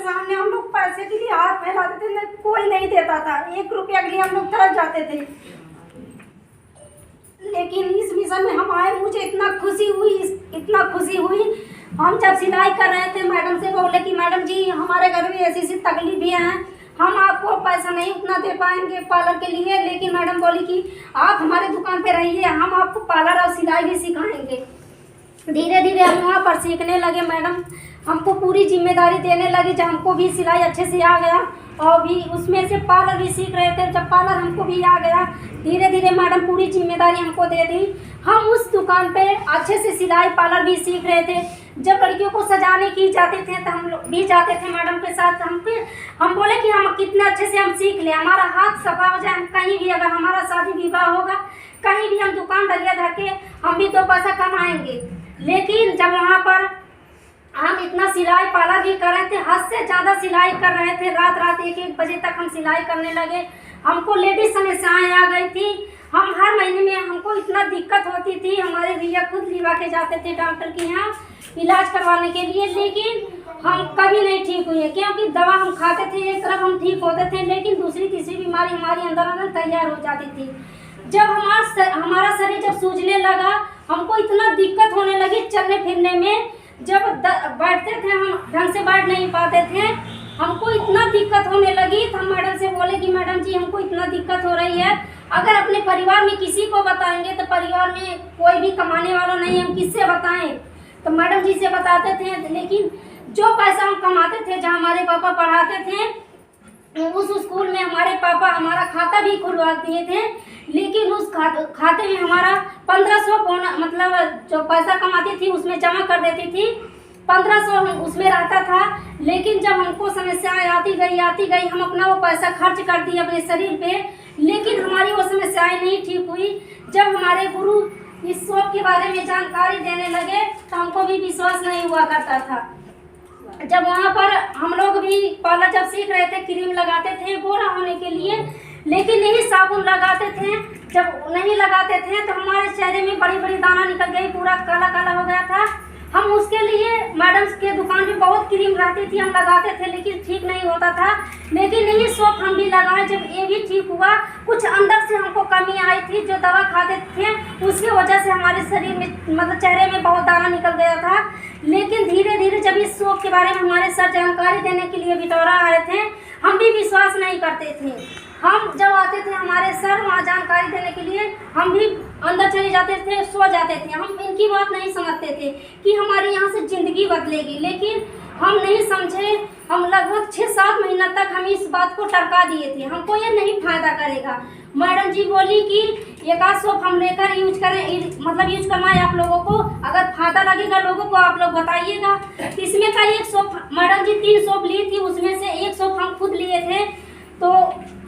सामने हम लोग पैसे के लिए हाथ फैलाते थे, कोई नहीं देता था। 1 रुपया के लिए हम लोग तरस जाते थे। लेकिन इस मिशन में हम आए, मुझे इतना खुशी हुई। हम जब सिलाई कर रहे थे, मैडम से बोले कि मैडम जी हमारे घर में ऐसी तकलीफें हैं, हम आपको पैसा नहीं उतना दे पाएंगे पार्लर के लिए। लेकिन मैडम बोली कि आप हमारे दुकान पे रहिए, हम आपको पार्लर और सिलाई भी सिखाएंगे। धीरे धीरे हम वहाँ पर सीखने लगे। मैडम हमको पूरी जिम्मेदारी देने लगी, जब हमको भी सिलाई अच्छे से आ गया और भी उसमें से पार्लर भी सीख रहे थे। जब पार्लर हमको भी आ गया, धीरे धीरे मैडम पूरी जिम्मेदारी हमको दे दी। हम उस दुकान पे अच्छे से सिलाई पार्लर भी सीख रहे थे। जब लड़कियों को सजाने की जाते थे तो हम लोग भी जाते थे मैडम के साथ। हम बोले कि हम कितने अच्छे से हम सीख लें, हमारा हाथ सफा हो जाए। हम कहीं भी अगर हमारा शादी विवाह होगा, कहीं भी हम दुकान डलिया धर के हम भी 2 पैसा कमाएंगे। लेकिन जब वहाँ पर हम इतना सिलाई पार्लर भी कर रहे थे, हद से ज़्यादा सिलाई कर रहे थे। रात 1-1 बजे तक हम सिलाई करने लगे। हमको लेडीज समस्याएं आ गई थी। हम हर महीने में हमको इतना दिक्कत होती थी। हमारे भैया खुद लिवा के जाते थे डॉक्टर के यहाँ इलाज करवाने के लिए, लेकिन हम कभी नहीं ठीक हुए। क्योंकि दवा हम खाते थे, एक तरफ हम ठीक होते थे, लेकिन दूसरी तीसरी बीमारी हमारी अंदर तैयार हो जाती थी। जब हमारा शरीर जब सूजने लगा, हमको इतना दिक्कत होने लगी चलने फिरने में। जब बैठते थे हम ढंग से बैठ नहीं पाते थे, हमको इतना दिक्कत होने लगी। तो हम मैडम से बोले कि मैडम जी हमको इतना दिक्कत हो रही है, अगर अपने परिवार में किसी को बताएंगे तो परिवार में कोई भी कमाने वाला नहीं है, हम किससे बताएं। तो मैडम जी से बताते थे। लेकिन जो पैसा हम कमाते थे, जहाँ हमारे पापा पढ़ाते थे, उस स्कूल में हमारे पापा हमारा खाता भी खुलवा दिए थे। लेकिन उस खाते में हमारा 1500 मतलब जो पैसा कमाती थी उसमें जमा कर देती थी। 1500 उसमें रहता था। लेकिन जब हमको समस्याएं आती गई, हम अपना वो पैसा खर्च कर दिए अपने शरीर पे। लेकिन हमारी वो समस्याएं नहीं ठीक हुई। जब हमारे गुरु इस शॉप के बारे में जानकारी देने लगे तो हमको भी विश्वास नहीं हुआ करता था। जब वहाँ पर हम लोग भी पार्लर जब सीख रहे थे, क्रीम लगाते थे गोरा होने के लिए, लेकिन नहीं साबुन लगाते थे। जब नहीं लगाते थे तो हमारे चेहरे में बड़ी बड़ी दाना निकल गई, पूरा काला काला हो गया था। हम उसके लिए मैडम के दुकान पे बहुत क्रीम रहती थी, हम लगाते थे, लेकिन ठीक नहीं होता था। लेकिन यही शॉप हम भी लगाए, जब ये भी ठीक हुआ। कुछ अंदर से हमको कमी आई थी, जो दवा खाते थे उसकी वजह से हमारे शरीर में मतलब चेहरे में बहुत दाना निकल गया था। लेकिन धीरे धीरे जब इस शॉप के बारे में हमारे सर जानकारी देने के लिए बिटौरा आए थे, हम भी विश्वास नहीं करते थे। हम जब आते थे हमारे सर वहाँ जानकारी देने के लिए, हम भी अंदर चले जाते थे, सो जाते थे। हम इनकी बात नहीं समझते थे कि हमारे यहाँ से ज़िंदगी बदलेगी। लेकिन हम नहीं समझे। हम लगभग 6-7 महीना तक हम इस बात को टरका दिए थे, हमको ये नहीं फायदा करेगा। मैडम जी बोली कि एक आध सोप हम लेकर यूज करें, मतलब यूज करवाएं आप लोगों को, अगर फायदा लगेगा लोगों को आप लोग बताइएगा। इसमें का 1 सोप मैडम जी 3 सोप ली थी, उसमें से 1 सोप हम खुद लिए थे। तो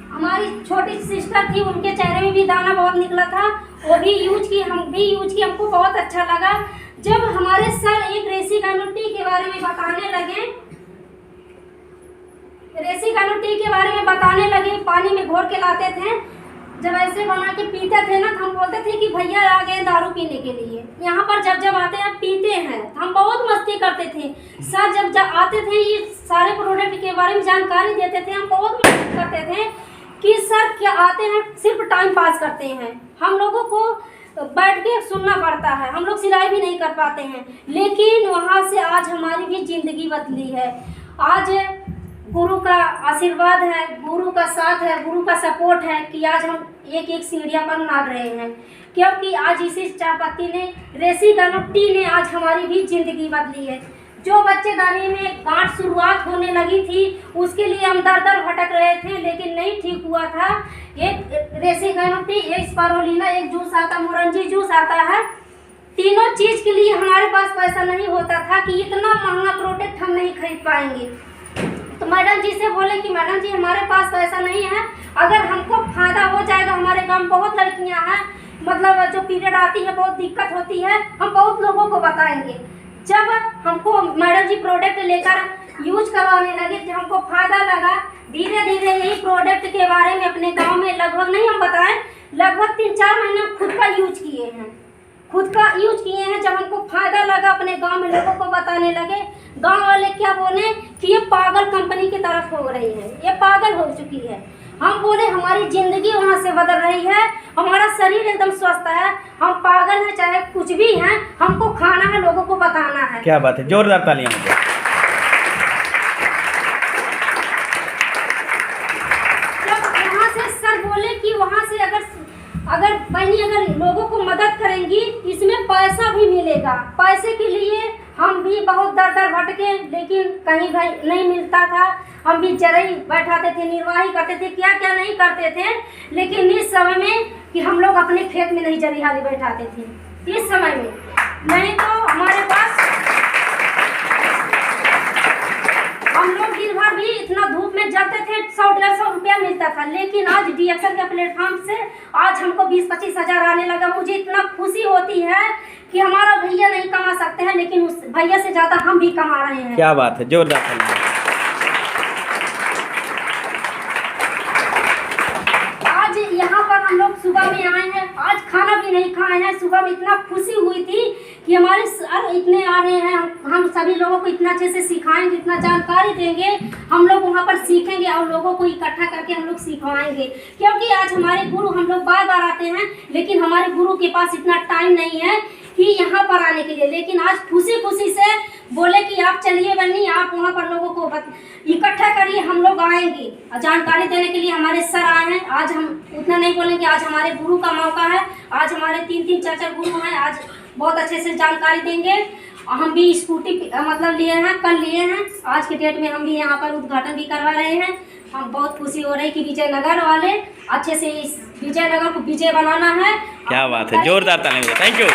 हमारी छोटी सिस्टर थी, उनके चेहरे में भी दाना बहुत निकला था, वो भी यूज की, हम भी यूज की, हमको बहुत अच्छा लगा। जब हमारे सर एक रेसिकानो टी के बारे में बताने लगे, पानी में घोर के लाते थे, जब ऐसे बना के पीते थे ना, तो हम बोलते थे कि भैया आ गए दारू पीने के लिए। यहाँ पर जब आते हैं पीते हैं, तो हम बहुत मस्ती करते थे। सर जब आते थे ये सारे प्रोडक्ट के बारे में जानकारी देते थे, हम बहुत मस्ती करते थे कि सर क्या आते हैं सिर्फ टाइम पास करते हैं, हम लोगों को बैठ के सुनना पड़ता है, हम लोग सिलाई भी नहीं कर पाते हैं। लेकिन वहाँ से आज हमारी भी ज़िंदगी बदली है। आज गुरु का आशीर्वाद है, गुरु का साथ है, गुरु का सपोर्ट है कि आज हम एक सीढ़ियाँ पर नाग रहे हैं। क्योंकि आज इसी चायपत्ती ने, रेसिकानो टी ने आज हमारी भी ज़िंदगी बदली है। जो बच्चेदानी में गांठ शुरुआत होने लगी थी, उसके लिए हम दर भटक रहे थे, लेकिन नहीं ठीक हुआ था। एक रेसिकानो टी, एक स्पारुलिना, एक जूस आता, मोरंजी जूस आता है। तीनों चीज़ के लिए हमारे पास पैसा नहीं होता था कि इतना महंगा प्रोडक्ट हम नहीं खरीद पाएंगे। तो मैडम जी से बोले कि मैडम जी हमारे पास पैसा नहीं है, अगर हमको फायदा हो जाएगा, हमारे गाँव में बहुत लड़कियां हैं, मतलब जो पीरियड आती है बहुत दिक्कत होती है, हम बहुत लोगों को बताएंगे। जब हमको मैडम जी प्रोडक्ट लेकर यूज करवाने लगे, जब हमको फायदा लगा, धीरे धीरे यही प्रोडक्ट के बारे में अपने गाँव में लगभग नहीं हम बताएं, लगभग 3-4 महीने खुद का यूज किए हैं। जब हमको फायदा लगा, अपने गांव में लोगों को बताने लगे, गांव वाले क्या बोले कि ये पागल कंपनी की तरफ हो रही है, ये पागल हो चुकी है। हम बोले हमारी जिंदगी वहाँ से बदल रही है, हमारा शरीर एकदम स्वस्थ है, हम पागल हैं चाहे कुछ भी हैं, हमको खाना है, लोगों को बताना है। क्या बात है, जोरदार तालियां हो। वहाँ से सर बोले कि वहाँ से अगर बहनी अगर लोगों को मदद करेंगी इसमें पैसा भी मिलेगा। पैसे के लिए हम भी बहुत दर भटके, लेकिन कहीं भाई नहीं मिलता था। हम भी जरई बैठाते थे, निर्वाही करते थे, क्या क्या नहीं करते थे, लेकिन इस समय में कि हम लोग अपने खेत में नहीं जरिहाली बैठाते थे इस समय में, नहीं तो हमारे पास हम लोग दिन भर भी इतना धूप में जाते थे, 100-150 रुपया मिलता था। लेकिन आज डीएक्सएल के प्लेटफॉर्म से आज हमको 20-25 हज़ार आने लगा। मुझे इतना खुशी होती है कि हमारा भैया नहीं कमा सकते हैं, लेकिन उस भैया से ज़्यादा हम भी कमा रहे हैं। क्या बात है, जोरदार। आज यहाँ पर हम लोग सुबह में आए हैं, आज खाना भी नहीं खाए हैं। सुबह में इतना खुशी हुई थी कि हमारे सर इतने आ रहे हैं, हम सभी लोगों को इतना अच्छे से सिखाएंगे, इतना जानकारी देंगे, हम लोग वहाँ पर सीखेंगे और लोगों को इकट्ठा करके हम लोग सिखवाएंगे। क्योंकि आज हमारे गुरु, हम लोग बार बार आते हैं, लेकिन हमारे गुरु के पास इतना टाइम नहीं है कि यहाँ पर आने के लिए। लेकिन आज खुशी खुशी से बोले कि आप चलिए बहनी, आप वहाँ पर लोगों को इकट्ठा करिए, हम लोग आएंगे। जानकारी देने के लिए हमारे सर आए हैं। आज हम उतना नहीं बोलेंगे, आज हमारे गुरु का मौका है। आज हमारे 3-3 4-4 गुरु हैं, आज बहुत अच्छे से जानकारी देंगे। हम भी स्कूटी मतलब लिए हैं, कल लिए हैं। आज के डेट में हम भी यहाँ पर उद्घाटन भी करवा रहे हैं। हम बहुत खुशी हो रही है कि विजयनगर वाले अच्छे से इस विजयनगर को विजय बनाना है। क्या बात है, जोरदार तालियां। Thank you.